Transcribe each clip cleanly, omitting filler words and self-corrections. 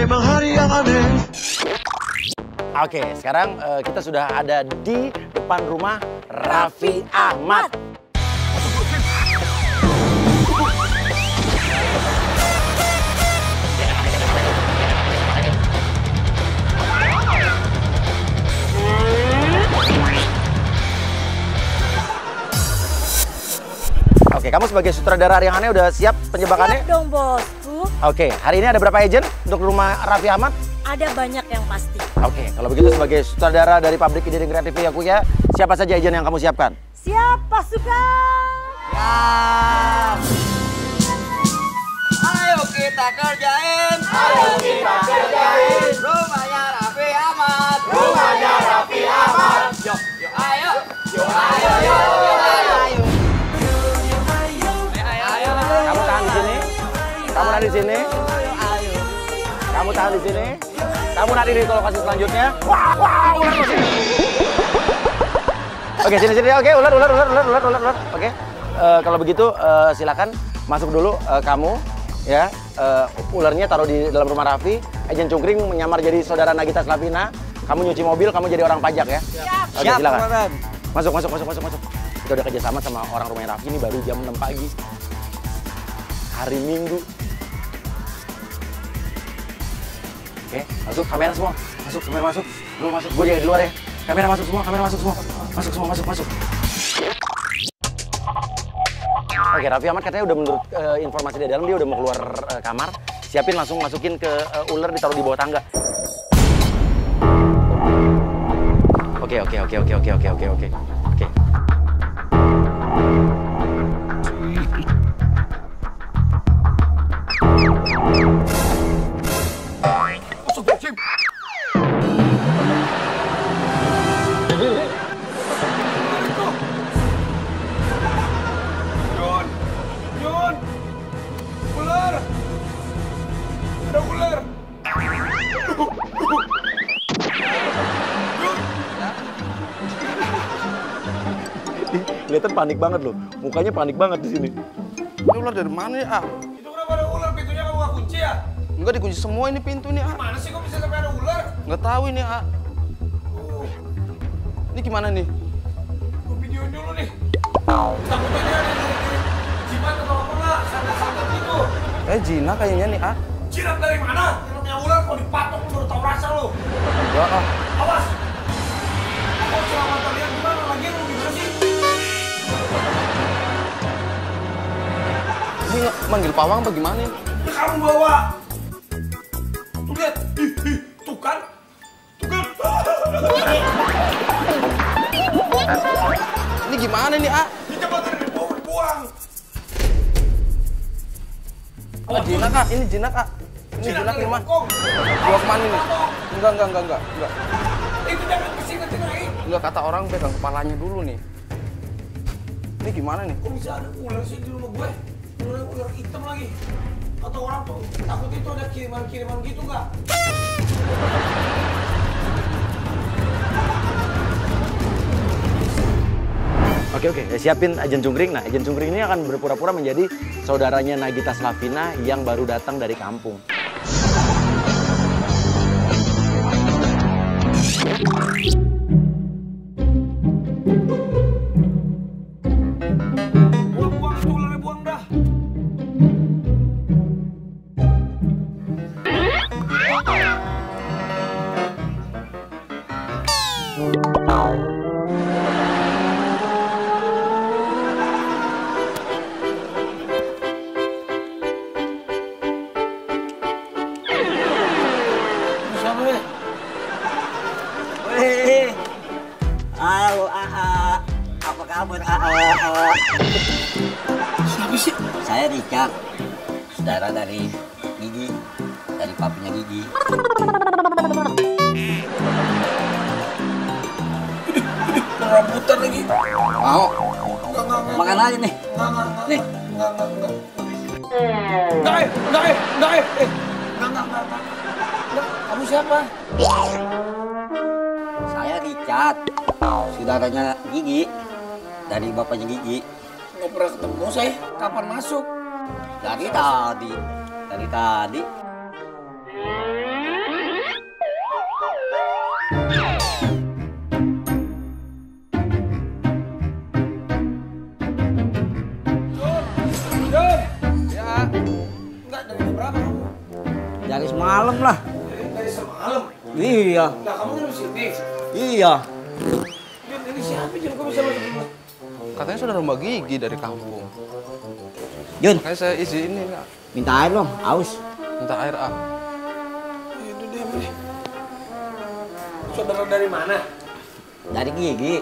memang hari yang aneh. Oke, sekarang kita sudah ada di depan rumah Raffi Ahmad. Oke, kamu sebagai sutradara yang aneh udah siap penjebakannya? Siap dong, bosku. Oke, hari ini ada berapa agent untuk rumah Raffi Ahmad? Ada banyak yang pasti. Oke, kalau begitu sebagai sutradara dari pabrik ide dan kreatif Yakuya, siapa saja agent yang kamu siapkan? Siap, pasukan. Siap. Ayo kita kerjain. Ayo kita kerjain. Rumahnya Raffi Ahmad. Rumahnya Raffi Ahmad. Yuk, yuk, ayo. Yuk, ayo, yuk, yuk, ayo. Kamu tahan di sini. Kamu tahan di sini. Kamu tahan di sini. Kamu nanti di lokasi selanjutnya. Wah, ular di sini. Oke, sini. Oke, ular. Oke. Kalau begitu silakan masuk dulu kamu ya. Ularnya taruh di dalam rumah Raffi. Agen Cungkring menyamar jadi saudara Nagita Slavina. Kamu nyuci mobil, kamu jadi orang pajak ya. Siap. Oke, silakan. Masuk. Kita udah kerjasama sama orang rumahnya Raffi ini baru jam 6 pagi. Hari Minggu. Oke, masuk kamera semua. Masuk, kamera masuk. Lu masuk, gue jaga di luar ya. Kamera masuk semua. Masuk. Oke, Raffi Ahmad katanya udah menurut informasi dari dalam dia udah mau keluar kamar. Siapin langsung masukin ke ular ditaruh di bawah tangga. Oke. Yun! Ular! Ada ular! Kelihatan panik banget loh. Mukanya panik banget di sini. Ini ular dari mana ya, Ah? Itu kenapa ada ular? Pintunya kamu nggak kunci ya? Enggak dikunci semua ini pintu nih, Ah. Mana sih kok bisa sampai ada ular? Nggak tahu ini, Ah. Ini gimana nih? Gue videoin dulu nih. Takutnya dia ada jimat atau apa nggak? Santet-santet gitu. Jinak kayaknya nih, Ah. Jirat dari mana? Yang namanya ular kalau dipatok lu baru tau rasa lu. Enggak, Ah. Awas! Kok selama kalian gimana? Lagi lu gimana sih? Ini manggil pawang apa gimana ini? Ya kamu bawa. Tuh lihat. Tuh kan? Ini gimana nih, Ah? Ini coba dibuang. Oh, jinak, Ah. Ini jinak, Ah. Ini jinak nih, mah. Gua kemana nih? Enggak. Itu jangan kesini lagi. Enggak, kata orang pegang kepalanya dulu nih. Ini gimana nih? Kok bisa ada ular sih di rumah gue? Ular hitam lagi. Atau orang tuh takut itu ada kiriman-kiriman gitu nggak? Oke, siapin agen Cungkring. Nah, agen Cungkring ini akan berpura-pura menjadi saudaranya Nagita Slavina yang baru datang dari kampung. Buang itu ularnya, buang dah. Halo, apa kabar, Siapa sih? Saya Richard, saudara dari Gigi, dari papinya Gigi. Rambutan lagi. Mau? Makan aja nih. Nih. Enggak. Kamu siapa? Saya Richard, saudaranya Gigi, dari bapaknya Gigi. Nggak pernah ketemu saya. Kapan masuk? Dari tadi. semalam lah. Dari semalam. Iya. Nah kamu nginep sini. Iya. Jun, ini siapa Jun? Kok bisa masuk rumah? Katanya saudara Mbak Gigi dari kampung. Jun, Makanya saya izinin Kak. minta air dong, aus. Minta air ah. Itu dia nih. Saudara dari mana? Dari Gigi.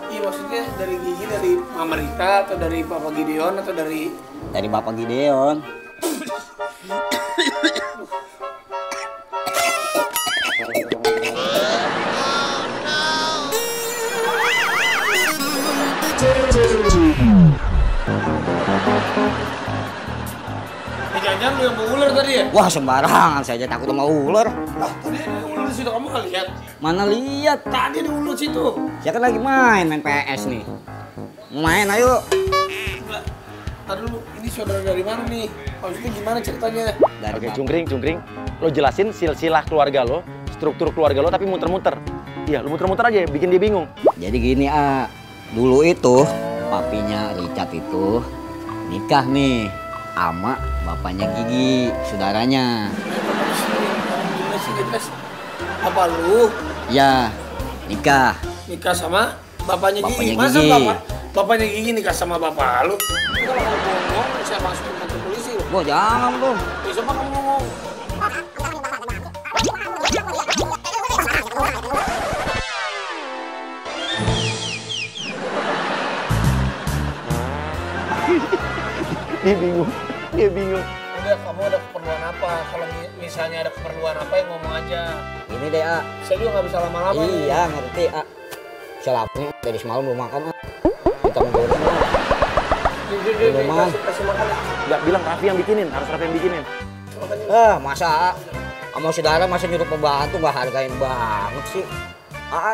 Iya maksudnya dari Gigi, dari Mama Rita atau dari Papa Gideon atau dari... Dari Bapak Gideon. Jangan-jangan lu yang bawa ular tadi ya? Wah sembarangan, saya aja takut sama ular. Lah tadi ada ular di situ, kamu nggak lihat? Mana lihat? Tadi ada ular situ. Saya kan lagi main PS nih. Mau main ayo. Enggak. Tadi dulu, ini saudara dari mana nih? Maksudnya gimana ceritanya? Dari Oke, Bapak. cungkring. Lo jelasin silsilah keluarga lo, struktur keluarga lo, tapi muter-muter. Iya, lo muter-muter aja, bikin dia bingung. Jadi gini dulu itu papinya Richard itu nikah nih sama bapaknya Gigi, saudaranya. Gimana sih, jelas? Apa lu Ya, nikah. nikah sama bapaknya Gigi? Bapaknya Masa Gigi. bapaknya Gigi nikah sama bapak lu? Itu kalau kamu ngomong, saya masukin kantor polisi loh. Wah jangan dong. Besok kamu ngomong. Dia bingung. Udah, kamu ada keperluan apa? Kalau misalnya ada keperluan apa yang ngomong aja. Ini deh Saya juga nggak bisa lama-lama nih. Iya ngerti Saya lapar nih, dari semalam belum makan Minta menggoreng Minuman. Kasih makan. Nggak bilang Raffi yang bikinin, harus Raffi yang bikinin. Masa sama saudara masa nyuruh pembantu nggak hargain banget sih.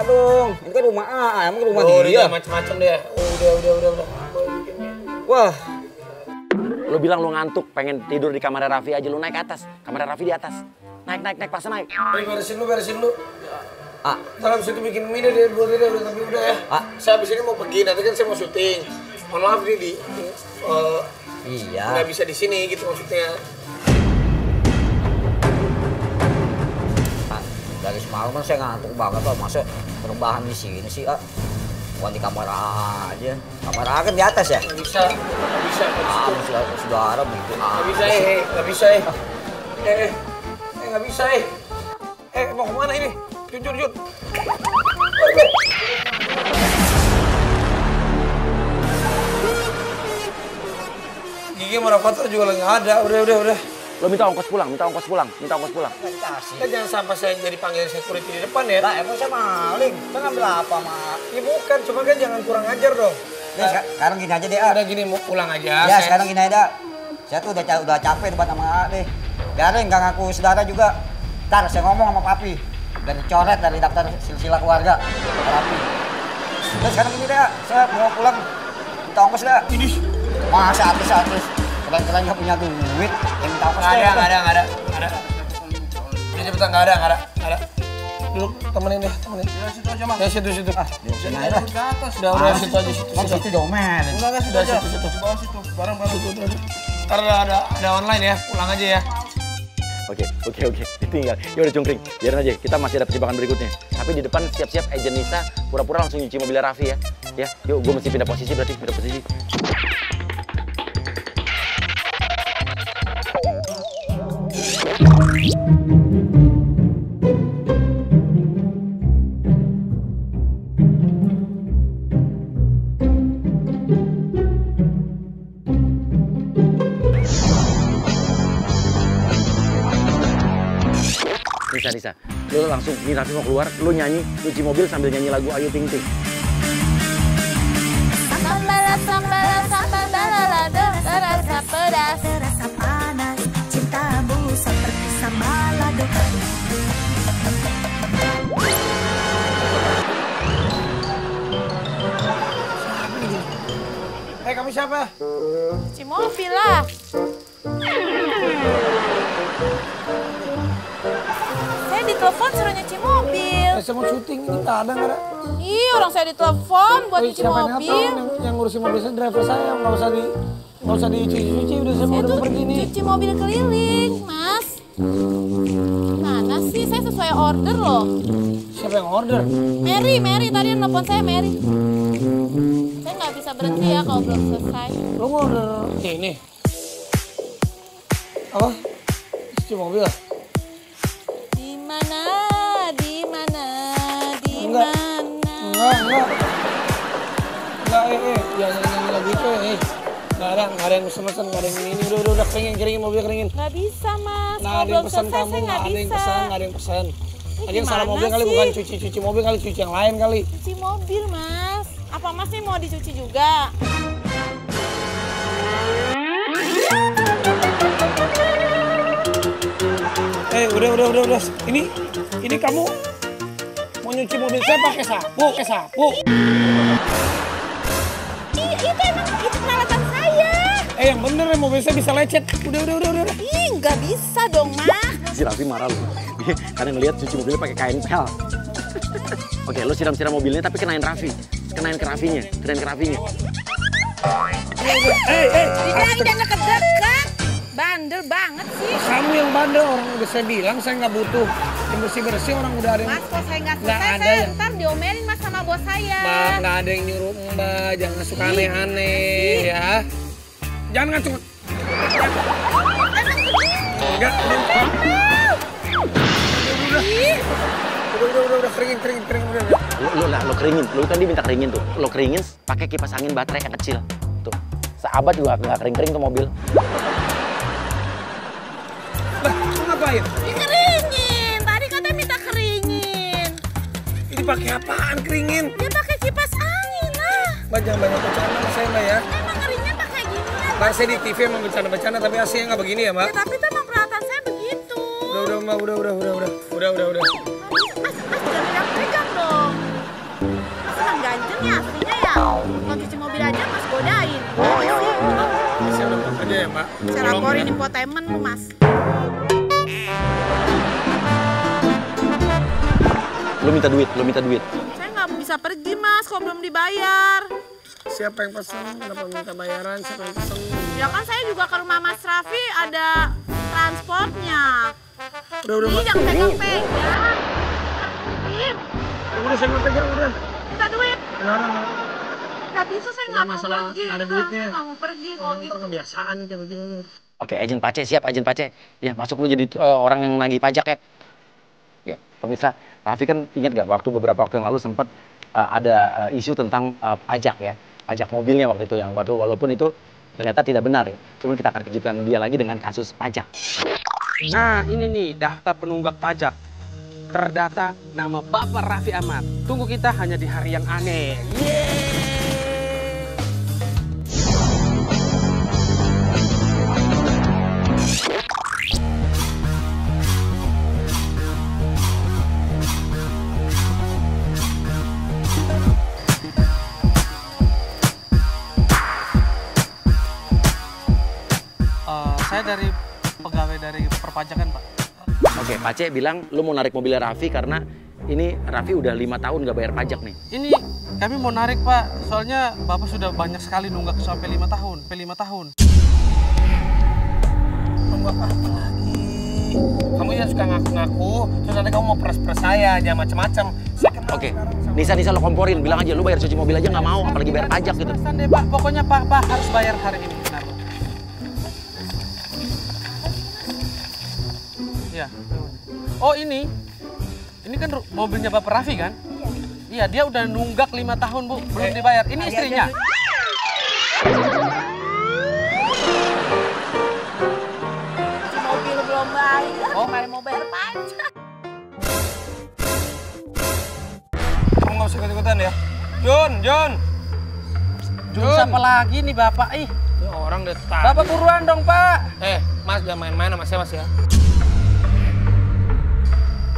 Dong, ini kan rumah emang rumah dia. Macam-macam deh. Udah. Wah, Lo bilang lo ngantuk, pengen tidur di kamar Raffi aja, lo naik ke atas. Kamar Raffi di atas. Naik, pas naik. Beresin lu. Dalam situ bikin mie deh, buat dia udah, tapi udah ya. Saya abis ini mau pergi, nanti kan saya mau syuting. Mohon maaf nih iya. nggak bisa di sini gitu maksudnya. Dari semalam kan saya ngantuk banget masa perubahan di sini sih bukan di kamar aja. Kamar kan di atas ya? Nggak bisa. Saudara begitu. Nggak bisa. Nggak bisa. Mau kemana ini? Jun. Gigi sama Rafathar juga lagi nggak ada. Udah. Lo minta ongkos pulang. Kan jangan sampai saya jadi panggil security di depan ya. Lah emang saya maling. Saya ngambil apa Ya bukan, cuma kan jangan kurang ajar dong. Sekarang gini aja deh Udah gini, mau pulang aja. Ya sekarang gini aja. Saya tuh udah capek debat sama deh. Biarin nggak ngaku saudara juga. Ntar saya ngomong sama papi. Biar dicoret dari daftar silsilah keluarga. Papi. Udah sekarang gini deh, saya mau pulang. Minta ongkos deh. Ini Masa artis. Kalian nggak punya duit. Yang minta ongkos nggak ada. Ini cepetan, nggak ada. Dulu temenin deh. Ya situ aja Mas. Ya situ. Sini aja lah. Ke atas. Udah situ aja. Kan situ diomelin. Enggak situ aja. Situ. Di bawah situ. Barang-barang. Ntar ada online ya, pulang aja ya. Oke. Tinggal. Ya udah cungkring. Biarin aja. Kita masih ada persibakan berikutnya. Tapi di depan siap-siap agent Nisa pura-pura langsung nyuci mobil Raffi ya. Ya, yuk gue mesti pindah posisi. Nisa, lo langsung, ini Raffi mau keluar, lo nyanyi, cuci mobil sambil nyanyi lagu Ayu Ting Ting. Terasa pedas, terasa panas, cintamu seperti sambalado. Kamu siapa? Cuci mobil lah. Saya ditelepon suruh nyuci mobil. Saya mau syuting, ini nggak ada. Ih, orang saya ditelepon buat nyuci Siapa mobil. yang ngurusin mobil saya, driver saya, nggak usah dicuci, udah saya Saya udah tuh mau pergi nih. cuci mobil keliling, Mas. Mana sih? Saya sesuai order loh. Siapa yang order? Mary tadi yang nelfon saya Mary. Saya nggak bisa berhenti ya kalau belum selesai. Lo order ini? Apa? Cuci mobil? Di mana? Enggak. Jangan nyanyi lagu itu Nggak ada yang pesen-pesen, nggak ada yang ini. Udah keringin mobil keringin. Nggak bisa mas. Nggak Kalau ada yang belum pesan selesai kamu, saya nggak bisa. nggak ada yang pesan. Lagi yang salah gimana mobil kali sih? bukan cuci mobil kali, cuci yang lain kali. Cuci mobil mas. Apa mas nih mau dicuci juga? Udah. Ini kamu mau nyuci mobil saya pakai sapu. Itu peralatan saya. Yang bener ya, mobil saya bisa lecet. Udah. Ih, nggak bisa dong mas. Si Raffi marah lu. Karena ngeliat cuci mobilnya pakai kain pel. Oke, lu siram-siram mobilnya tapi kenain Raffi. Kenain ke Raffinya. Jangan deket-deket. Bandel banget sih. Kamu yang bandel, orang udah saya bilang saya nggak butuh yang bersih orang udah ada yang... Mas, kok saya nggak Nggak selesai, ada saya yang- ntar diomelin mas sama bos saya. Mbak, nggak ada yang nyuruh Mbak, jangan suka aneh-aneh ya. Jangan ngacung. Enggak, udah keringin udah. Lo keringin. Lo tadi minta keringin tuh. Lo keringin pakai kipas angin baterai yang kecil. Tuh. Seabad juga nggak kering-kering tuh mobil. Lah, lu ngapain? Dikeringin. Tadi katanya minta keringin. Ini pakai apaan keringin? Dia pakai kipas angin lah. Mbak, jangan banyak bercanda sama saya, Mbak ya. Emang keringnya pakai gini kan? Mbak, saya di TV emang bercanda-bercanda, tapi aslinya nggak begini ya, Mbak. Ya, tapi itu emang peralatan saya begitu. Udah, Mbak, udah. Mas jangan pegang dong. Mas kan ganjeng ya aslinya ya. Kalau cuci mobil aja mas godain. Saya laporin aja ya, Mbak. Saya laporin infotainment lu mas. Lo minta duit. Saya nggak bisa pergi mas kalau belum dibayar. Siapa yang pesen? Kenapa minta bayaran? Siapa yang pesen? Ya kan saya juga ke rumah Mas Raffi ada transportnya. Udah, Ih, Mbak. jangan pegang-pegang. Udah, saya mau pegang, udah. Minta duit. Enggak. Nggak bisa saya nggak mau masalah pergi. ada duitnya. Nggak mau pergi kalau gitu. Kebiasaan kayak begini. Oke, agen Pace siap, agen Pace. Ya, masuk lu jadi orang yang nagih pajak ya. Ya, pemirsa, Raffi kan ingat nggak beberapa waktu yang lalu sempat ada isu tentang pajak ya. Pajak mobilnya waktu itu yang walaupun itu ternyata tidak benar ya. Cuma kita akan kejutkan dia lagi dengan kasus pajak. Nah, ini nih daftar penunggak pajak. Terdata nama Bapak Raffi Ahmad. Tunggu kita hanya di hari yang aneh. Saya dari pegawai dari perpajakan, Pak. Oke, Pace bilang lu mau narik mobilnya Raffi karena ini Raffi udah 5 tahun nggak bayar pajak nih. Ini kami mau narik, Pak. Soalnya Bapak sudah banyak sekali nunggak sampai 5 tahun. Nunggak apa lagi? Kamu ya suka ngaku-ngaku, terus nanti kamu mau peres-peres saya, jangan macam-macam. Oke, Nisa lo komporin, bilang aja lu bayar cuci mobil aja nggak mau, apalagi bayar pajak gitu. Pesan deh, Pak. Pokoknya Pak harus bayar hari ini. Benar, Pak. Ya. Oh ini kan mobilnya Bapak Raffi kan? Iya, dia udah nunggak 5 tahun, Bu, belum dibayar. Ini istrinya. Mobil belum bayar, Oh. mau bayar pajak. Kamu nggak usah ikut-ikutan ya. Jun. Jun, siapa lagi nih Bapak? Ih, Ini orang udah tahu. Bapak buruan dong, Pak. Mas jangan main-main sama saya, Mas ya.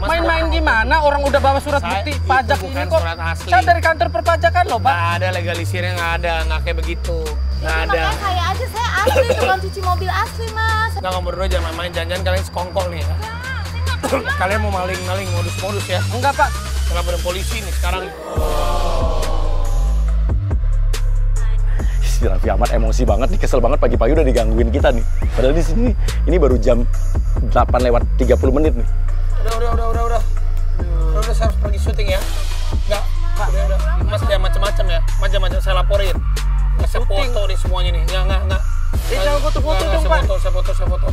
Mas, Main-main gimana? Orang udah bawa surat Saya- bukti itu pajak bukan ini kok. surat asli. Saya dari kantor perpajakan loh, Pak. Nggak ada legalisirnya, nggak kayak begitu. Nggak ada. Makanya saya aja, saya asli tukang cuci mobil asli mas. Nggak, kamu berdua jangan main-main, jangan kalian sekongkol nih ya. Kalian mau maling-maling, modus-modus ya. Enggak, Pak. Kenapa ada polisi nih sekarang? Si Raffi Ahmad emosi banget nih, kesel banget pagi-pagi udah digangguin kita nih. Padahal di sini ini baru jam 8:30 nih. Udah, saya harus pergi syuting ya. Enggak, Pak, udah. Mas jangan macam-macam ya. Macam-macam saya laporin. Saya foto nih semuanya nih. Enggak. Jangan foto-foto dong, Pak. Saya foto.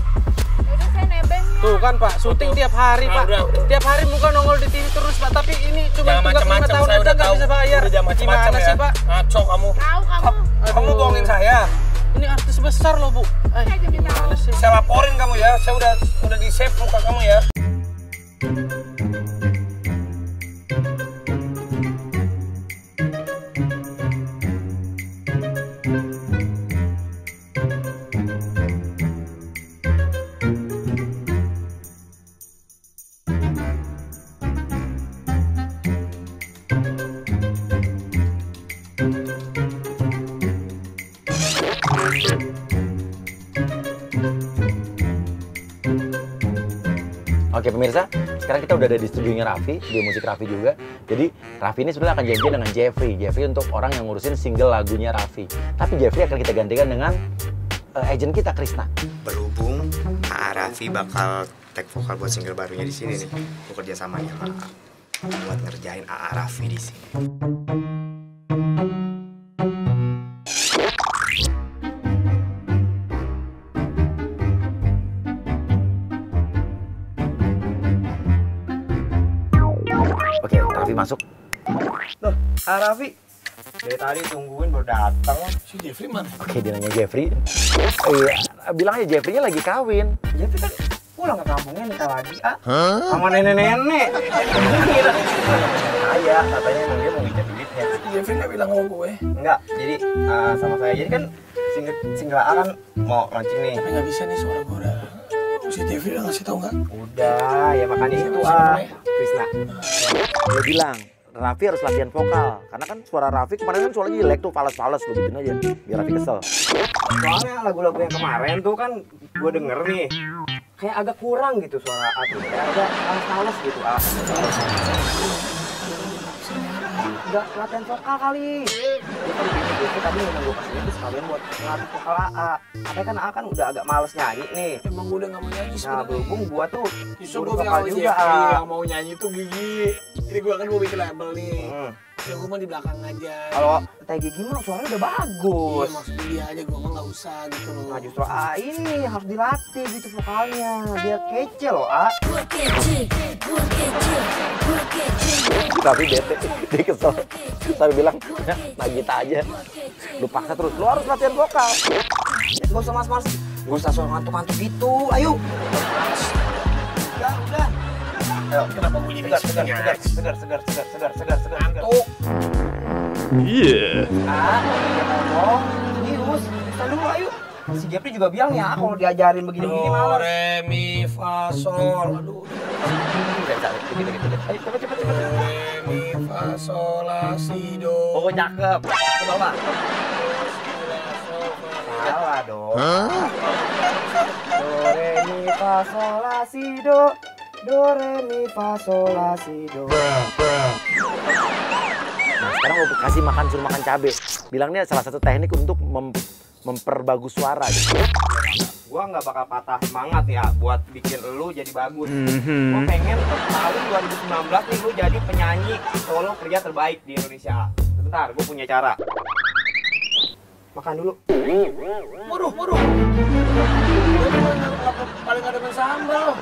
Yaudah saya nebeng ya. Tuh kan Pak, syuting tiap hari Pak. Udah. Tiap hari muka nongol di TV terus Pak, tapi ini cuma Jangan tunggak 5 macam-macam, tahun saya aja udah nggak tahu. bisa bayar. Udah jangan macam-macam Gimana ya. sih Pak? Ngaco kamu. Tahu kamu. Kamu bohongin saya. Ini artis besar loh Bu. Saya jadi tahu. Gimana sih? Saya laporin kamu ya. Saya udah di save muka kamu ya. Oke pemirsa, sekarang kita udah ada di studionya Raffi, studio musik Raffi juga. Jadi Raffi ini sebenarnya akan janjian dengan Jeffrey untuk orang yang ngurusin single lagunya Raffi. Tapi Jeffrey akan kita gantikan dengan agent kita Krisna. Berhubung A.A. Raffi bakal take vokal buat single barunya di sini nih, gue kerja sama nih sama A.A. buat ngerjain A.A. Raffi di sini. Oke, Raffi masuk. Loh, Raffi, dari tadi tungguin baru datang. Si Jeffrey mana? Oke, dia nanya Jeffrey. Bilang aja Jeffrey-nya lagi kawin. Jeffrey kan pulang ke kampungnya nikah lagi, sama nenek-nenek. Saya katanya emang dia mau ngejar duitnya. Jeffrey nggak bilang sama gue. Enggak, jadi sama saya. Jadi kan single A kan mau launching nih. Tapi nggak bisa nih suara gue udah. Si Jeffrey udah ngasih tau nggak? Udah, ya makanya itu Krisna. Dia bilang, Raffi harus latihan vokal. Karena kan suara Raffi kemarin kan suaranya jelek tuh, fales-fales. Lu gituin aja, biar Raffi kesel. Soalnya lagu-lagu yang kemarin tuh kan gue denger nih, kayak agak kurang gitu suara A tuh. Kayak agak fales gitu A. Enggak latihan vokal kali. Itu tadi yang gue kasih itu sekalian buat latih vokal A. Tapi kan A kan udah agak males nyanyi nih. Emang gue udah nggak mau nyanyi Nah sebenarnya. berhubung gue tuh Justru guru gue vokal bilang juga Jeffrey A. yang mau nyanyi tuh Gigi. Jadi gue kan mau bikin label nih. Ya gue mah di belakang aja. Kalau Teh Gigi mah suaranya udah bagus. Iya maksud dia aja gue mah nggak usah gitu loh. Nah justru A ini harus dilatih gitu vokalnya biar kece loh A. Tapi bete, dia kesel. Tapi bilang, ya, Nagita aja. Lu paksa terus, lu harus latihan vokal. Gak usah mas-mas, gak usah soal ngantuk-ngantuk gitu, ayo. Udah. Ayo, Kenapa gue jadi segar. ngantuk? Iya. Ngomong, serius, bisa dulu ayo. Si Jeffrey juga bilang ya, kalau diajarin begini-begini Do, malah. re, mi, fa, sol. Aduh. Ayo cepet. Do, re, mi, fa, sol, la, si, do. Oh cakep, coba. Salah dong. Do, re, mi, fa, sol, la, si, do. Do, re, mi, fa, sol, la, si, do. Nah sekarang mau kasih makan, suruh makan cabai. Bilangnya salah satu teknik untuk memperbagus suara gitu. Gua nggak bakal patah semangat ya buat bikin lu jadi bagus. Gua pengen tahun 2019 nih lu jadi penyanyi solo pria terbaik di Indonesia. Sebentar, gua punya cara. Makan dulu. Waduh. Paling ada main sambal.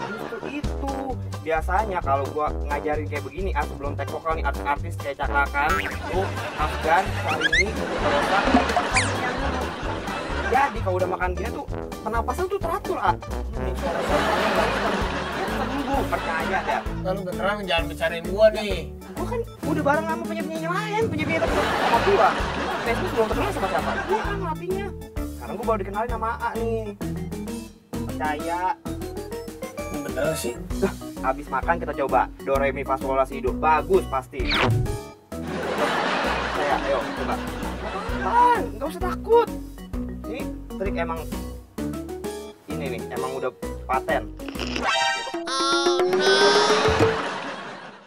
Itu biasanya kalau gua ngajarin kayak begini, sebelum take vokal nih artis-artis kayak Cakrakan, lu, Afgan, Sarini, Rosa. Jadi kalau udah makan gini tuh pernapasan tuh teratur Ini suara-suaranya baik ya sembuh, percaya deh. Lalu beneran jangan bicarain gua nih. Gua kan udah bareng sama penyanyi lain, penyanyi sama gua. Facebook belum terkenal sama siapa? Gua kan latihnya. Sekarang gua baru dikenalin sama A nih. Percaya. Bener sih. Habis makan kita coba do re mi fa sol la si do. Bagus pasti. Ayo coba. Apaan? Nggak usah takut. Ini trik emang ini nih, emang udah paten. Oh no.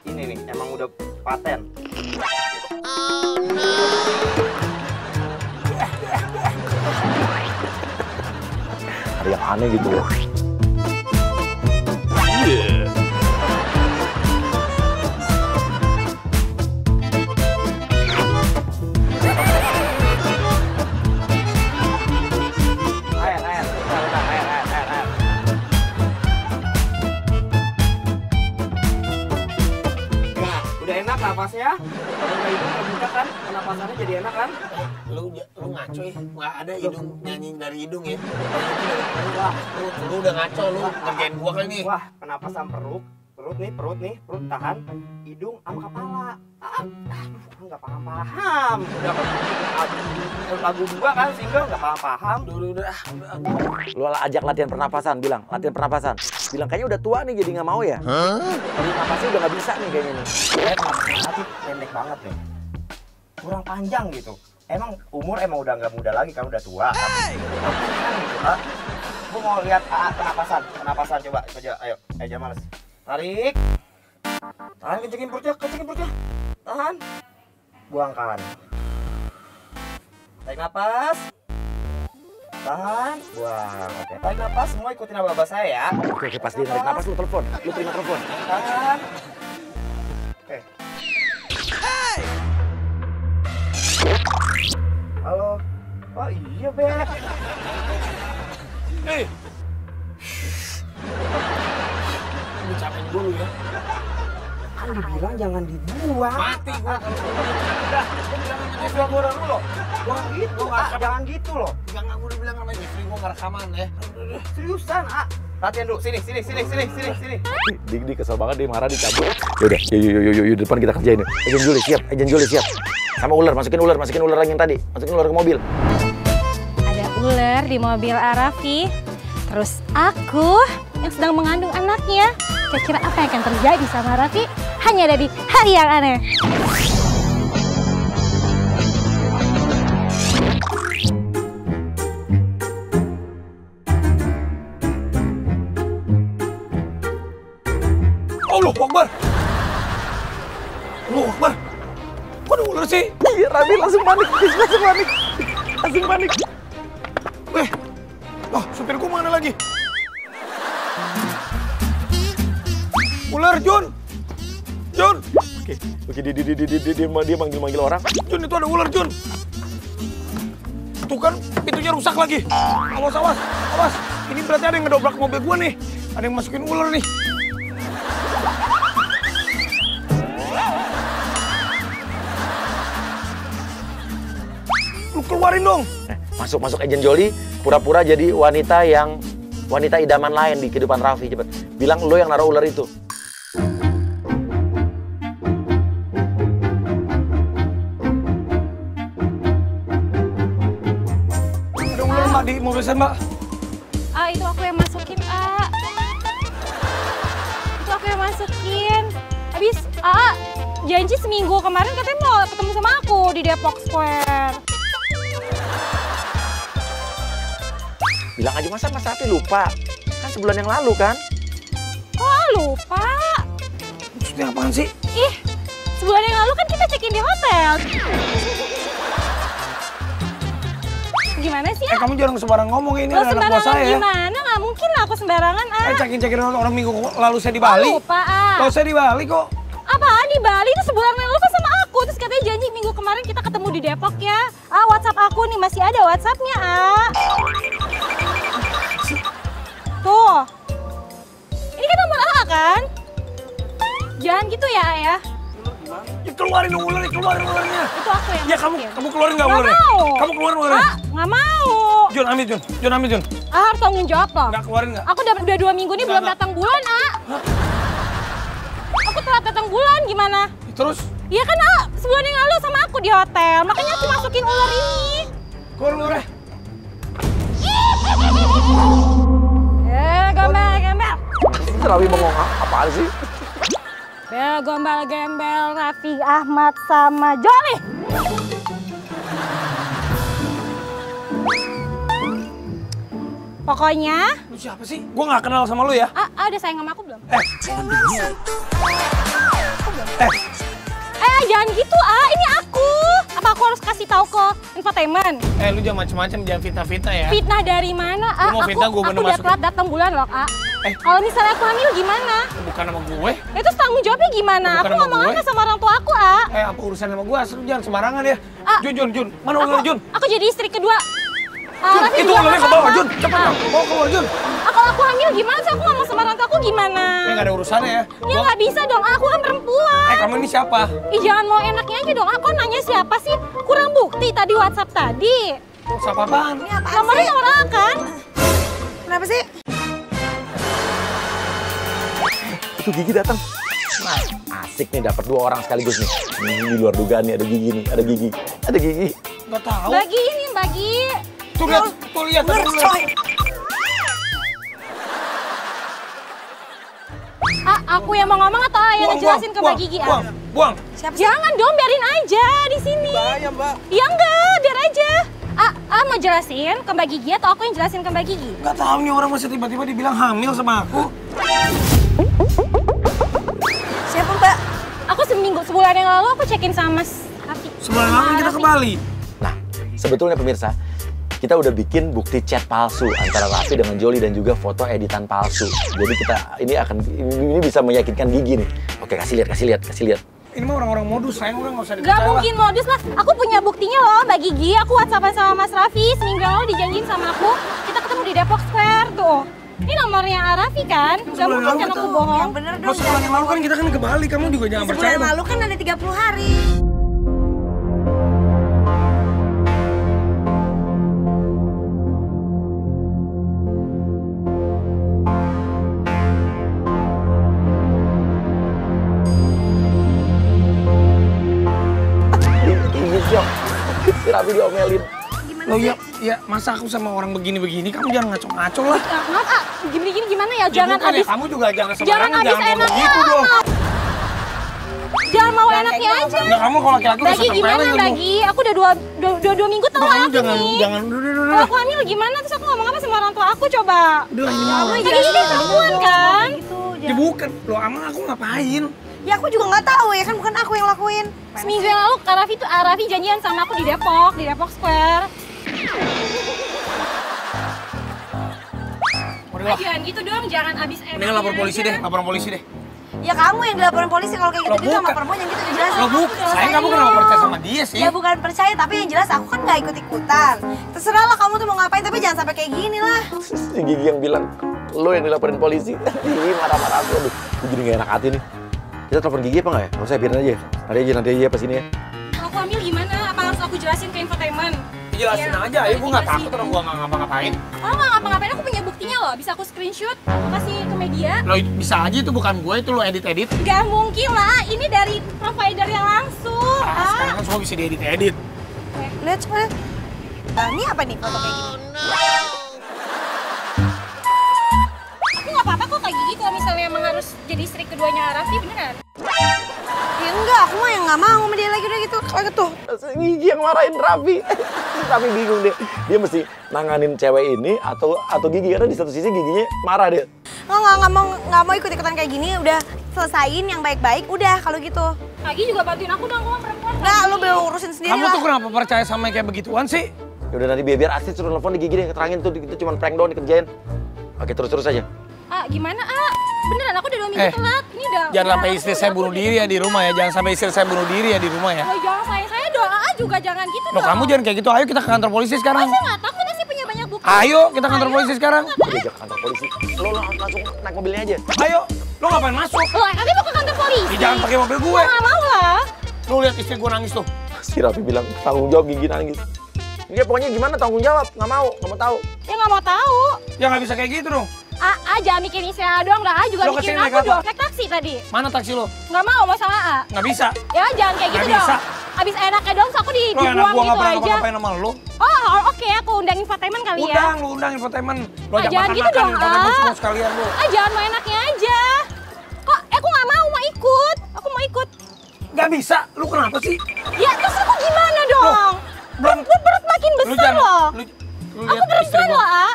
Ini nih, emang udah paten. Oh no. Ada yang aneh gitu loh. pernapasannya jadi enak kan? Lu ngaco ya, nggak ada hidung nyanyi dari hidung ya. Lu udah ngaco, lu ngerjain gua kali nih. Wah, penapasan perut tahan, hidung sama kepala. Nggak paham. Udah lagu 2 kan, single nggak paham. Udah. Lu ajak latihan pernapasan, bilang latihan pernapasan. Bilang kayaknya udah tua nih jadi nggak mau ya. Jadi napasnya udah nggak bisa nih kayaknya nih. Tapi pendek banget nih. Kurang panjang gitu. Emang umur udah nggak muda lagi kan, udah tua. Gue mau lihat penapasan coba ayo jangan males. Tarik, tahan, kencengin perutnya, tahan, buangkan. Tarik napas, tahan, buang. Oke, tarik napas, semua ikutin abah saya ya. Oke, pas dia narik napas lu telepon, lu terima telepon. Tahan. Oke. Halo. Oh iya, Beb. Hei. Lu capek dulu ya. Kan dibilang jangan dibuang. Mati gua kalau udah. Gua bilang dulu loh. Jangan gitu loh. Jangan gua bilang sama istri gua nggak rekaman ya. Seriusan, latihan dulu. Sini. Dik kesel banget dia marah dicabut. Yaudah, yuk depan kita kerjain. Agent Juli siap. Sama ular, masukin ular yang tadi. Masukin ular ke mobil. Ada ular di mobil Arafi. Terus aku yang sedang mengandung anaknya. Kira-kira apa yang akan terjadi sama Raffi? Hanya ada di Hari Yang Aneh. Allah Akbar. Kok ada ular sih? Iya, Raffi langsung panik. Supir gua mana lagi? Ular, Jun. Oke, dia manggil orang. Jun, itu ada ular, Jun. Tuh kan, pintunya rusak lagi. Awas. Ini berarti ada yang ngedobrak mobil gua nih. Ada yang masukin ular nih. Lu keluarin dong. Masuk Agent Joli, pura-pura jadi wanita idaman lain di kehidupan Raffi. Cepet, bilang lo yang naruh ular itu. Ada ular, Mbak, di mobil saya, Mbak. Itu aku yang masukin, Itu aku yang masukin. Habis, janji seminggu kemarin katanya mau ketemu sama aku di Depok Square. Bilang aja masa Mas Raffi lupa? Kan sebulan yang lalu kan? Kok lupa? Maksudnya apaan sih? Ih, sebulan yang lalu kan kita check-in di hotel. Gimana sih, Kamu jangan sembarang ngomong, ini Lo anak buah saya. Gimana? Nggak mungkin lah aku sembarangan, Cekin orang minggu lalu saya di Bali. Lupa, Kalau saya di Bali kok. Apaan di Bali? Itu sebulan yang lalu kan sama aku. Terus katanya janji minggu kemarin kita ketemu di Depok ya. WhatsApp aku nih, masih ada WhatsApp-nya, Tuh. Ini kan nomor kan? Jangan gitu ya, ya. Ya keluarin dong ularnya, ularnya. Itu aku yang Ya kamu keluarin nggak ularnya? Mau. Kamu keluarin ularnya? Nggak mau. Jun, ambil Jun. Harus tanggung jawab loh. Nggak keluarin nggak? Aku udah 2 minggu ini belum datang bulan, Aku telat datang bulan, gimana? Terus? Iya kan, sebulan yang lalu sama aku di hotel. Makanya aku masukin ular ini. Keluar ularnya. Gombal. Raffi bengong, apaan sih? Gombal-gembel Raffi Ahmad sama Joli. Pokoknya. Lu siapa sih? Gua nggak kenal sama lu ya. Udah sayang sama aku belum? Jangan gitu, ini aku. Apa aku harus kasih tahu ke infotainment? Lu jangan macem-macem, jangan fitnah-fitnah ya. Fitnah dari mana? Lu mau fitnah, gua bener aku udah masukin. telat datang bulan loh, Kalau misalnya aku hamil gimana? Bukan sama gue. Itu tanggung jawabnya gimana? Bukan Aku sama ngomong gue. aja sama orang tua aku, Apa urusan sama gue? Asal jangan sembarangan ya. Jun. Mana ular Jun? Aku jadi istri kedua. Jun, itu ularnya ke bawah, Jun. Cepet, bawa keluar, Jun. Aku aku hamil gimana sih? Aku ngomong sama orang tua aku gimana? Ya nggak ada urusannya ya. Ya nggak bisa dong, aku kan perempuan. Kamu ini siapa? Ih jangan mau enaknya aja dong, aku nanya siapa sih? Kurang bukti tadi WhatsApp tadi. Siapa apaan? Ini apaan Nomornya sih? nomor A kan? Kenapa sih? Itu Gigi datang. Nah, asik nih dapat 2 orang sekaligus nih. Ini di luar dugaan nih, ada Gigi nih, ada Gigi. Ada Gigi. Nggak tahu. Bagi ini, bagi. Tuh lihat tadi dulu. Aku yang mau ngomong atau yang ngejelasin ke Mbak Gigi? Buang. Jangan dong, biarin aja di sini. Bahaya, Mbak. Ya enggak, biar aja. Mau jelasin ke Mbak Gigi atau aku yang jelasin ke Mbak Gigi? Nggak tahu nih orang masih tiba-tiba dibilang hamil sama aku. Siapa Mbak? Aku sebulan yang lalu aku cekin sama Mas Raffi. Sebulan lalu kita ke Bali. Nah, sebetulnya pemirsa, kita udah bikin bukti chat palsu antara Raffi dengan Joli dan juga foto editan palsu. Jadi ini bisa meyakinkan Gigi nih. Oke, kasih lihat. Ini mah orang-orang modus, sayang udah nggak usah Gak dipercaya. mungkin modus lah. Aku punya buktinya loh Mbak Gigi. Aku WhatsAppan sama Mas Raffi. Seminggu yang lalu dijanjiin sama aku. Kita ketemu di Depok Square tuh. Ini nomornya Raffi kan? Gak mungkin kan aku bohong. Yang bener dong. Mas, sebulan yang lalu kan kita kan ke Bali, kamu juga jangan percaya. Sebulan yang dong. lalu kan ada 30 hari. Si Raffi diomelin. Loh ya masa aku sama orang begini-begini, kamu jangan ngaco-ngaco lah. Maaf, gimana ya? Jangan bukan habis. Ya, kamu juga jangan Jangan sembarangan, habis jangan ngomong enaknya. gitu dong. Jangan mau enaknya aja. Nah, kamu kalau laki-laki udah Bagi gimana setempelin Bagi? Aku udah dua minggu telat Kamu nih. jangan. Kalau aku hamil gimana? Terus aku ngomong apa sama orang tua aku coba? Udah ini mah. Bagi ini perempuan kan? Ya bukan, loh emang aku ngapain? Ya aku juga nggak tahu ya kan bukan aku yang lakuin. Seminggu yang lalu Kak Raffi janjian sama aku di Depok Square. Jangan gitu dong, jangan abis enak. Mending lapor polisi deh. Ya kamu yang dilaporin polisi kalau kayak gitu sama bukan. perempuan yang gitu jelasin. Loh bukan, sayang kamu kenapa percaya sama dia sih? Ya bukan percaya tapi yang jelas aku kan nggak ikut-ikutan. Terserah lah kamu tuh mau ngapain tapi jangan sampai kayak gini lah. Si Gigi yang bilang, lo yang dilaporin polisi. Gigi marah-marah aku. Aduh, gue jadi gak enak hati nih. Kita telepon Gigi apa nggak ya? Nggak usah, biarin aja. Nanti aja pas ini ya. Aku hamil gimana? Apa harus aku jelasin ke infotainment? Jelasin aja, ya gue nggak takut orang gue nggak ngapa-ngapain. Oh nggak ngapa-ngapain, aku punya buktinya loh. Bisa aku screenshot, aku kasih ke media. Lo bisa aja itu bukan gue, itu lo edit-edit. Gak mungkin lah, ini dari provider yang langsung. Sekarang kan semua bisa diedit-edit. Lihat coba. Nah, ini apa nih foto kayak gini? Aku nggak apa-apa kok kayak gini kalau misalnya emang harus jadi istri keduanya Raffi, beneran? Ya enggak, aku mah yang nggak mau sama dia lagi udah gitu. Kayak tuh. Gigi yang marahin Raffi. Raffi bingung deh. Dia mesti nanganin cewek ini atau Gigi, karena di satu sisi Giginya marah dia. Nggak mau ikut-ikutan kayak gini. Udah selesain yang baik-baik. Udah kalau gitu. Lagi juga bantuin aku dong, aku mah perempuan. Nggak, lu belum urusin sendiri Kamu lah. tuh kenapa percaya sama yang kayak begituan sih? Yaudah nanti biar Astrid suruh telepon di Gigi deh, keterangin tuh itu cuma prank doang dikerjain. Oke, terus aja. Gimana beneran aku udah 2 minggu telat. Ini udah. Jangan sampai istri saya bunuh diri ya di rumah ya. Jangan sampai istri saya bunuh diri ya di rumah ya. Oh jangan saya doa juga jangan gitu Loh dong. kamu jangan kayak gitu, ayo kita ke kantor polisi sekarang. Saya nggak takut, saya punya banyak bukti. Ayo kita ke kantor polisi sekarang. Udah ke kantor polisi. Lo langsung naik mobilnya aja. Ayo, lo ngapain masuk? Loh, kami mau ke kantor polisi. Jangan pakai mobil gue. Nggak mau lah. Lo lihat istri gue nangis tuh. Si Raffi bilang tanggung jawab, Gigi nangis. Dia pokoknya gimana tanggung jawab, nggak mau tahu. Ya nggak mau tahu. Ya nggak bisa kayak gitu dong. Jangan mikirin istirahat doang, dah juga Lo mikirin kesini aku naik apa? dong. Naik taksi tadi. Mana taksi lo? Nggak mau sama A. Nggak bisa. Ya jangan kayak gitu Nggak dong. bisa. Abis enaknya dong, aku Lo enak dibuang gue nggak gitu pernah aja. ngapain sama lo. Oh, oke, aku undang infotainment kali ya. Lo undang infotainment. Lo ajak jangan gitu dong, infotainment semua sekalian lo. Jangan mau enaknya aja. Kok aku nggak mau ikut. Aku mau ikut. Nggak bisa, lo kenapa sih? Ya terus aku gimana dong? Perut makin besar loh. Aku perempuan loh, A.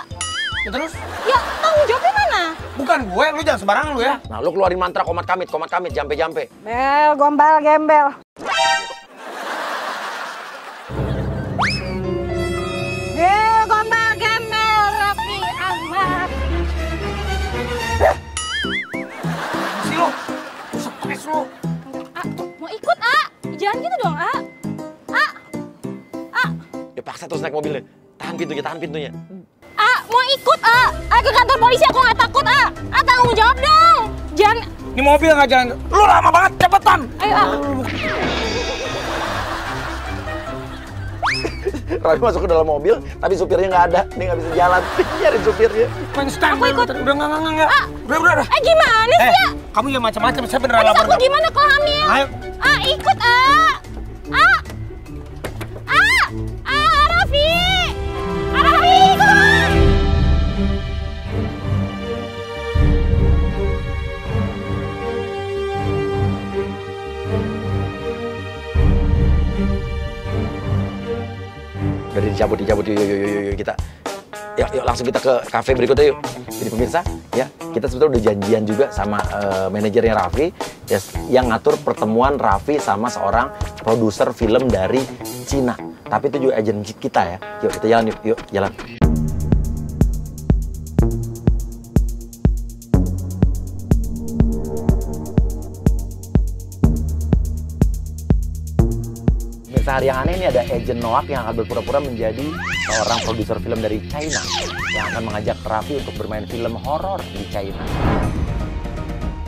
Ya terus? Ya tanggung jawabnya mana? Bukan gue, lu jangan sembarangan lu ya. Nah, lu keluarin mantra komat kamit, jampe. Bel, gombal, gembel. Bel, gombal, gembel, Raffi Ahmad. Si lu, stres lu. Mau ikut, A? Jangan gitu dong, A. A. Ya paksa terus naik mobilnya. Tahan pintunya. Mau ikut, ke kantor polisi aku nggak takut, tanggung jawab dong. Jangan. Ini mobil nggak jalan. Lu lama banget, cepetan. Ayo, Raffi masuk ke dalam mobil, tapi supirnya nggak ada. Dia nggak bisa jalan. Nyari supirnya. Aku ikut. Udah nggak. Udah. Gimana sih ya? Kamu yang macam-macam. Saya beneran Terus lapar. aku gimana kalau hamil? Ayo. Ikut, Raffi! Raffi, ikut! Jadi dicabut yuk kita. Yuk langsung kita ke kafe berikutnya yuk. Jadi pemirsa, ya kita sebetulnya udah janjian juga sama manajernya Raffi ya, yang ngatur pertemuan Raffi sama seorang produser film dari Cina. Tapi itu juga agen kita ya. Yuk kita jalan yuk jalan. Hari yang aneh ini ada agent Noak yang akan berpura-pura menjadi seorang produser film dari China yang akan mengajak Raffi untuk bermain film horor di China.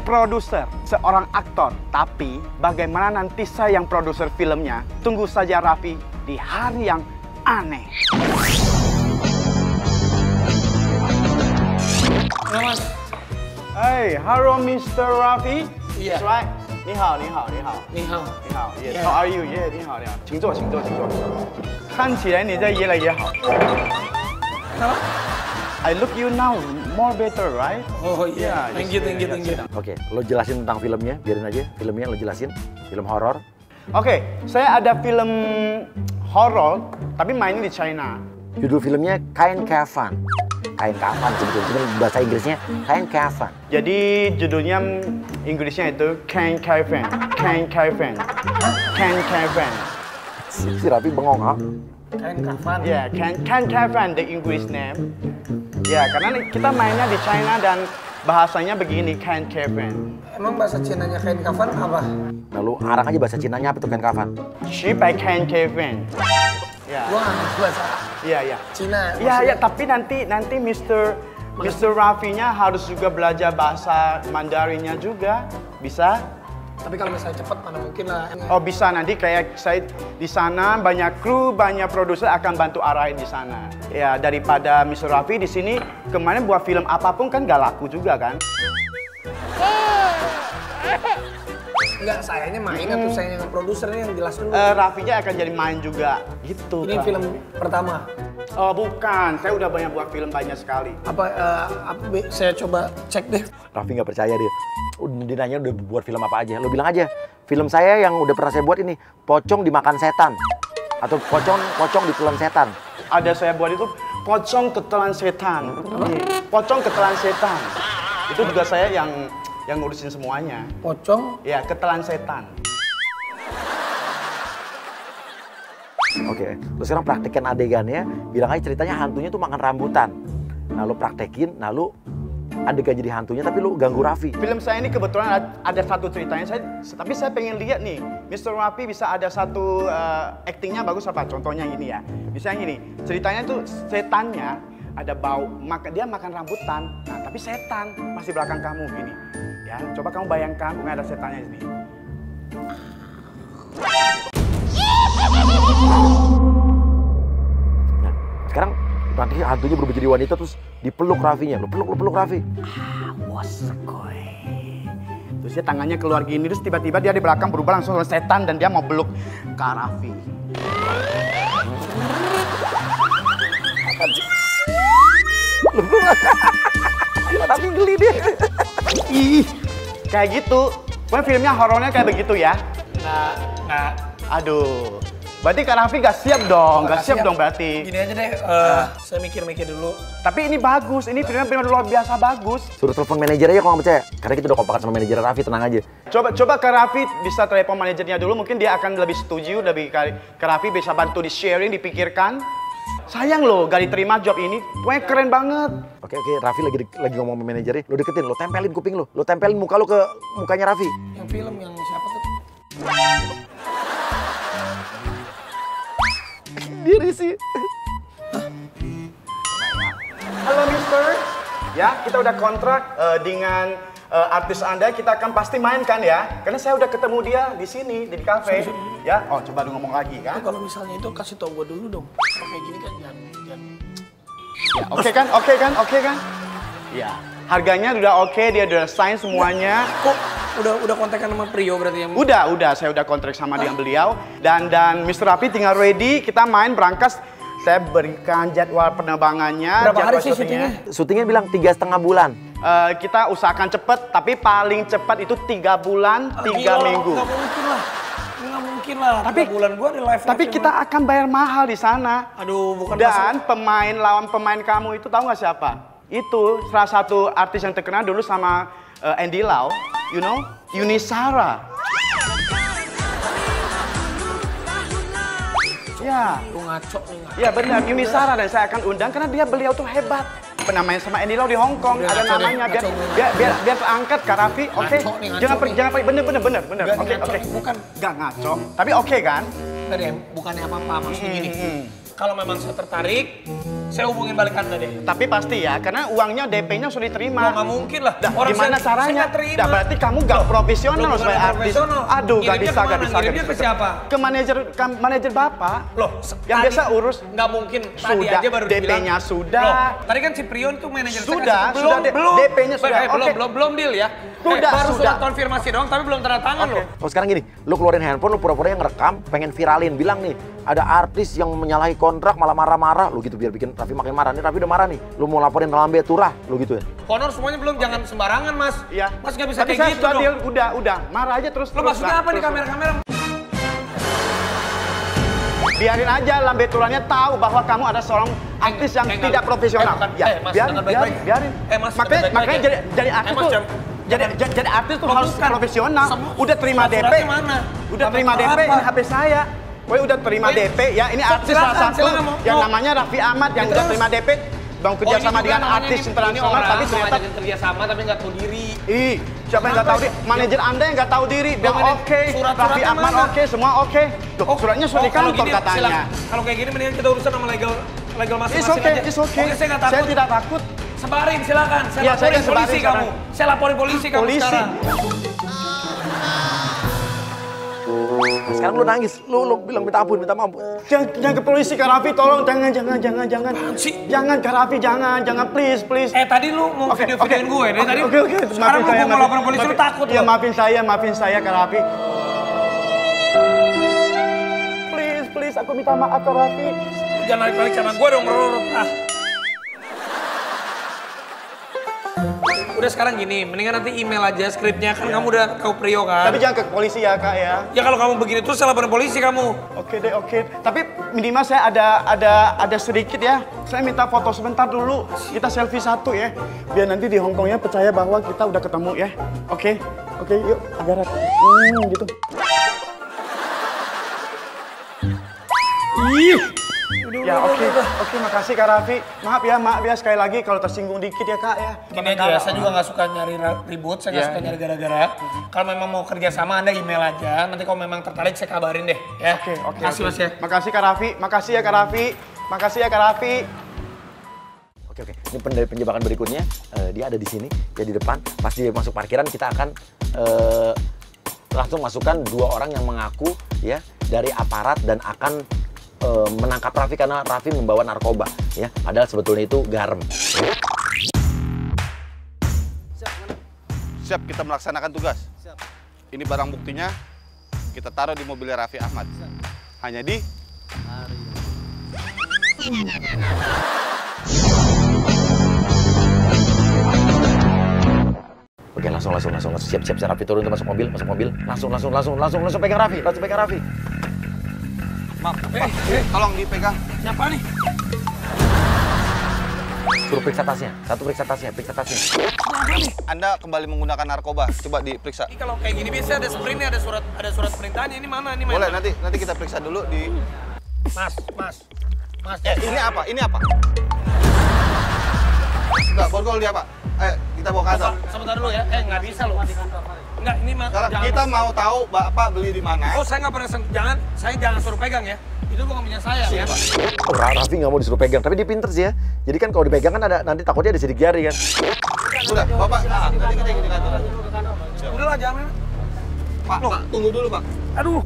Produser, seorang aktor, tapi bagaimana nanti saya yang produser filmnya? Tunggu saja Raffi di hari yang aneh. Hey, hello Mr. Raffi. Yeah. That's right. 你好，你好，你好，你好。你好 ，Yes. How are you? Yeah, 你好，你好，请坐，请坐，请坐。看起来你这越来越好。I look you now more better, right? Oh iya. Thank you. Oke, lo jelasin tentang filmnya, biarin aja filmnya lo jelasin, film horor. Oke, saya ada film horor, tapi mainnya di China. Judul filmnya Kain Kafan. Kain kafan sebetulnya, bahasa Inggrisnya kain kafan. Jadi judulnya Inggrisnya itu Kain Kafan. Kain Kafan. Kain Kafan. Si Raffi bengong, ha? Kain kafan. Ya, Kain Kafan the English name. Ya, karena kita mainnya di China dan bahasanya begini, Kain Kafan. Emang bahasa Cinanya kain kafan apa? Lalu arang aja bahasa Cinanya apa tuh kain kafan? Shibai Kain Kafan. Ya. Gua nggak bahasa Iya. Cina. Iya, tapi nanti Mr. Raffi-nya harus juga belajar bahasa Mandarinnya juga. Bisa? Tapi kalau misalnya cepat mana mungkin lah. Oh, bisa. Nanti kayak saya di sana banyak kru, banyak produser akan bantu arahin di sana. Ya, daripada Mr. Raffi di sini kemarin buat film apapun kan gak laku juga kan? Enggak, sayanya main atau saya yang produsernya yang jelas dulu. Raffi-nya akan jadi main juga. Gitu. Ini Kak. film pertama. Oh, bukan. Saya udah banyak buat film banyak sekali. Saya coba cek deh. Raffi nggak percaya dia. Dia nanya udah buat film apa aja. Lo bilang aja, film saya yang udah pernah saya buat ini, Pocong dimakan setan. Atau pocong ditelan setan. Ada saya buat itu, Pocong ketelan setan. Pocong ketelan setan. Itu juga saya yang ngurusin semuanya. Pocong? Ya, ketelan setan. Oke, lu sekarang praktekin adegannya, bilang aja ceritanya hantunya tuh makan rambutan. Nah, lu praktekin, nah lu adegan jadi hantunya tapi lu ganggu Raffi. Film saya ini kebetulan ada satu ceritanya, tapi saya pengen lihat nih, Mr. Raffi bisa ada satu actingnya bagus apa? Contohnya ini ya, misalnya gini, ceritanya tuh setannya ada bau, dia makan rambutan, nah tapi setan masih belakang kamu gini. Ya, coba kamu bayangkan, ada setannya di sini. Nah, sekarang nanti hantunya berubah jadi wanita terus dipeluk Raffinya. Lu peluk Raffi. Waskoy. Terus dia tangannya keluar gini, terus tiba-tiba dia di belakang berubah langsung setan dan dia mau peluk Kak Raffi. Tapi geli dia. Ih, kayak gitu. Pokoknya filmnya horornya kayak begitu ya. Nah. Aduh. Berarti Kak Raffi gak siap dong, gak siap dong berarti. Gini aja deh, saya mikir-mikir dulu. Tapi ini bagus, ini filmnya luar biasa bagus. Suruh telepon manajer aja kalau nggak percaya. Karena kita udah kompakan sama manajer Raffi, tenang aja. Coba Kak Raffi bisa telepon manajernya dulu, mungkin dia akan lebih setuju, Kak Raffi bisa bantu di sharing, dipikirkan. Sayang loh, gak diterima job ini, pokoknya keren banget. Oke, Raffi lagi ngomong sama manajernya, lo deketin, lo tempelin kuping lo tempelin muka lo ke mukanya Raffi. Yang film yang siapa tuh? Dia risih. Halo Mister. Ya, kita udah kontrak dengan artis Anda, kita akan pasti mainkan ya. Karena saya udah ketemu dia di sini, di kafe. Ya, oh coba ngomong lagi kan. Kalau misalnya itu kasih tau gue dulu dong. Kayak gini kan jangan. Ya, oke kan? Ya, harganya udah oke, dia udah sign semuanya. Kok udah kontekan sama Prio berarti ya? Udah, saya udah kontrak sama dengan beliau. Dan Mr. Rafi tinggal ready, kita main berangkas. Saya berikan jadwal penerbangannya. Berapa hari sih syutingnya? Syutingnya bilang 3,5 bulan. Kita usahakan cepet, tapi paling cepat itu 3 bulan, 3 minggu. Nggak mungkin lah. Tapi 3 bulan gua di live. Tapi kita akan bayar mahal di sana. Aduh, bukan. Dan lawan pemain kamu itu tahu nggak siapa? Itu salah satu artis yang terkenal dulu sama Andy Lau, you know, Yuni Shara. Ya, lu ngaco nih. Ya benar, Yuni Shara, dan saya akan undang karena beliau tuh hebat. Pernah main sama Andy Lau di Hong Kong, ada namanya biar terangkat Kak Raffi, oke? Jangan bener. Oke. Bukan. Gak ngaco, tapi oke kan? Enggak deh, bukannya apa-apa, maksudnya gini. Kalau memang saya tertarik, saya hubungin balik Anda deh. Tapi pasti ya, karena uangnya DP-nya sudah diterima. Nggak mungkin lah. Gimana caranya? Nah, berarti kamu gak profesional sebagai artis. Aduh, gak bisa. Ngirimnya ke siapa? Ke manajer Bapak. Loh, yang biasa urus. Nggak mungkin. Tadi Sudah, aja baru DP-nya sudah. Loh, tadi kan si Prion tuh manajer sudah, belum. DP-nya sudah. Belum deal ya. Baru sudah konfirmasi dong, tapi belum tanda tangan loh. Oh sekarang gini, lu keluarin handphone, lu pura-pura yang ngerekam, pengen viralin, bilang nih, ada artis yang menyalahi kontrak malah marah-marah, lu gitu biar bikin Raffi makin marah. Nih Raffi udah marah nih, lu mau laporin Lambe Turah, lu gitu ya. Honor semuanya belum, jangan sembarangan mas. Iya. Mas nggak bisa tapi kayak gitu dong. Udah, marah aja terus. Lo maksudnya apa nih kamera-kamera? Biarin aja Lambe Turahnya tahu bahwa kamu ada seorang artis yang tidak profesional. Biarin. Makanya jadi artis tuh. Jadi artis tuh harus profesional. Udah terima DP. Udah terima DP, ini HP saya. Woi udah terima DP ya, ini artis salah satu yang namanya Raffi Ahmad yang udah terima DP. Bang kerja sama dengan artis internasional tapi ternyata kerja sama tapi nggak tahu diri. Ih, siapa yang nggak tahu diri? Manajer Anda yang nggak tahu diri. Bilang oke, Raffi Ahmad oke, semua oke. Loh, suratnya sudah di kantor katanya. Kalau kayak gini mendingan kita urusan sama legal masing-masing aja. It's okay. Oke, saya nggak takut. Saya tidak takut. Sebarin silakan. Saya laporin polisi kamu. Saya laporin polisi kamu sekarang. Sekarang lu nangis, lu bilang minta ampun, minta maaf. Jangan ke polisi Kak Raffi, tolong jangan. Jangan Kak Raffi, jangan please. Tadi lu mau video-videoin gue dari tadi. Oke. Sekarang lu mau laporin polisi lu takut. Ya maafin saya Kak Raffi. Please, aku minta maaf Kak Raffi. Jangan naik-naik sama gue dong, Udah sekarang gini, mendingan nanti email aja skripnya, kan kamu udah ke Prio kan? Tapi jangan ke polisi ya Kak ya. Ya kalau kamu begini terus saya laporin polisi kamu. Oke. Tapi minimal saya ada sedikit ya. Saya minta foto sebentar dulu. Kita selfie satu ya. Biar nanti di Hongkongnya percaya bahwa kita udah ketemu ya. Oke, yuk agar gitu. Ya oke, makasih Kak Raffi. Maaf ya sekali lagi kalau tersinggung dikit ya Kak ya. Gini aja, saya juga nggak suka nyari ribut, saya nggak suka nyari gara-gara. Kalau memang mau kerja sama Anda email aja, nanti kalau memang tertarik saya kabarin deh ya. Oke. Makasih Mas ya. Makasih Kak Raffi, makasih ya Kak Raffi. Oke. Ini dari penjebakan berikutnya, dia ada di sini, dia di depan. Pas dia masuk parkiran kita akan langsung masukkan 2 orang yang mengaku ya dari aparat dan akan menangkap Raffi karena Raffi membawa narkoba ya, padahal sebetulnya itu garam. Siap, kita melaksanakan tugas. Ini barang buktinya kita taruh di mobilnya Raffi Ahmad. Hanya di Oke, langsung siap Raffi turun ke masuk mobil, langsung pegang Raffi. Maaf, tolong dipegang. Siapa nih? Suruh periksa tasnya. Periksa tasnya. Anda kembali menggunakan narkoba. Coba diperiksa. Ini kalau kayak gini biasanya ada sprintnya, ada surat perintahnya. Ini mana? Boleh, nanti kita periksa dulu di. Mas. Ini apa? Enggak, borgol dia Pak. Kita bawa kantor. Sebentar dulu ya. Nggak bisa loh. Enggak, ini mah. Kita mau tahu Bapak beli di mana. Oh, saya nggak pernah. Saya jangan suruh pegang ya. Itu bukan punya saya, ya. Oh, Raffi nggak mau disuruh pegang, tapi dia pinter sih ya. Jadi kan kalau dipegang kan ada nanti takutnya ada sidik jari kan. Sudah, Bapak. Nanti kita ikut di kantor. Udahlah, jangan. Pak, tunggu dulu, Pak. Aduh.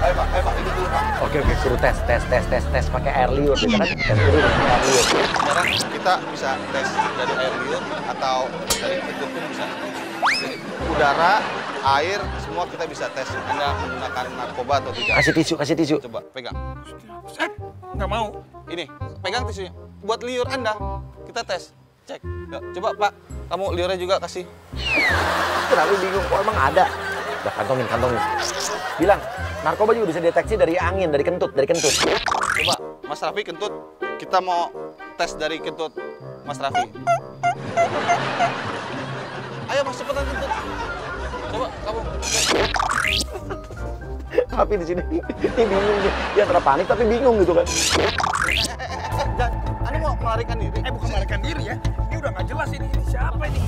Ayo Pak, ikut dulu Pak. Oke, suruh tes pakai air liur. Kita kan tes dulu pakai air liur. Sekarang kita bisa tes dari air liur atau dari kentut pun bisa. Jadi, udara, air, semua kita bisa tes. Anda menggunakan narkoba atau tidak. Kasih tisu. Coba, pegang. Nggak mau. Ini, pegang tisunya. Buat liur Anda, kita tes. Cek. Yuk, coba Pak, kamu liurnya juga kasih. Kenapa bingung? Kok emang ada? Udah kantongin. Bilang, narkoba juga bisa deteksi dari angin, dari kentut. Coba, Mas Raffi kentut. Kita mau tes dari kentut Mas Raffi. Ayo Mas, cepetan kentut. Coba, kamu. Tapi di sini dia bingung nih. Dia antara panik tapi bingung gitu kan. Anda mau melarikan diri? Bukan melarikan diri ya. Ini udah nggak jelas ini. Ini siapa ini?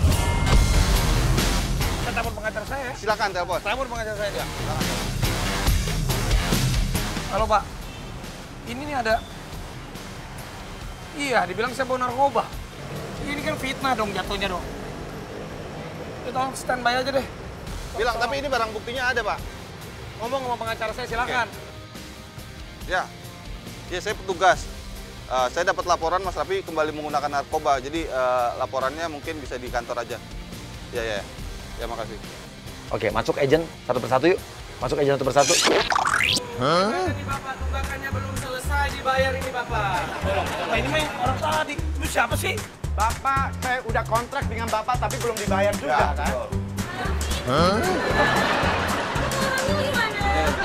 Saya telepon pengacara saya. Silakan telepon. Telepon pengacara saya. Ya, silakan. Halo Pak, ini nih ada. Iya, dibilang saya bawa narkoba. Ini kan fitnah dong jatuhnya dong. Ya, tolong standby aja deh. Bilang, tapi ini barang buktinya ada Pak. Ngomong sama pengacara saya, silakan. Ya, saya petugas. Saya dapat laporan Mas Raffi kembali menggunakan narkoba. Jadi laporannya mungkin bisa di kantor aja. Ya, makasih. Oke, masuk agent satu persatu yuk. Masuk agent satu persatu. Ini Bapak, tunggakannya belum selesai dibayar ini Bapak. Nah, ini mah orang tadi. Lu siapa sih? Bapak, saya udah kontrak dengan Bapak tapi belum dibayar juga kan?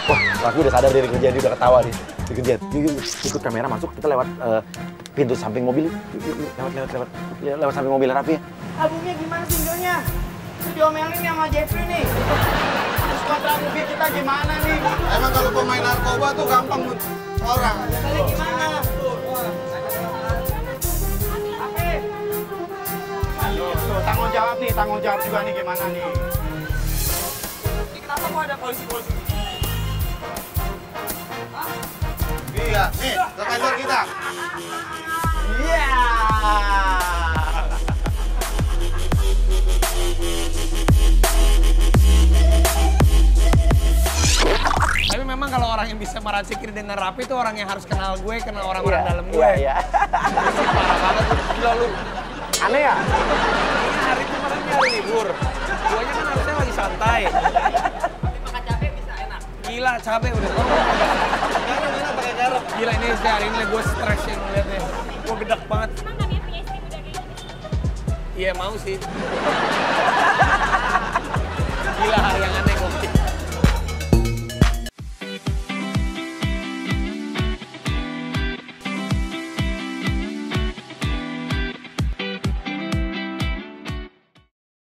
Wah, Raffi udah sadar dia kerjaan, dia udah ketawa nih. Dikejar. Yuk, ikut kamera masuk, kita lewat pintu samping mobil. Yuk, lewat samping mobil Raffi ya. Abungnya gimana singlenya? Diomelin sama Jeffrey nih. Terus kontrak mobil kita gimana nih? Emang kalau pemain narkoba tuh gampang orang. Kali gimana? Tuh, tanggung jawab juga nih gimana nih? Ini kenapa kok ada polisi-polisi? Iya, nih, ke kantor kita. Iya. Tapi memang kalau orang yang bisa meracikin dengan rapi itu orang yang harus kenal gue, kenal orang-orang dalam gue. Iya. Parah banget, gila lu. Aneh ya? Ini hari kemarin hari libur. Guanya kan harusnya lagi santai. Tapi makan cabai bisa enak. Gila, cabai udah ngomong. Garam enak pakai garam. Gila, ini hari ini gue stres yang ngeliatnya. Gue gedek banget. Emang kan ya punya istri muda kayak gini? Iya, mau sih.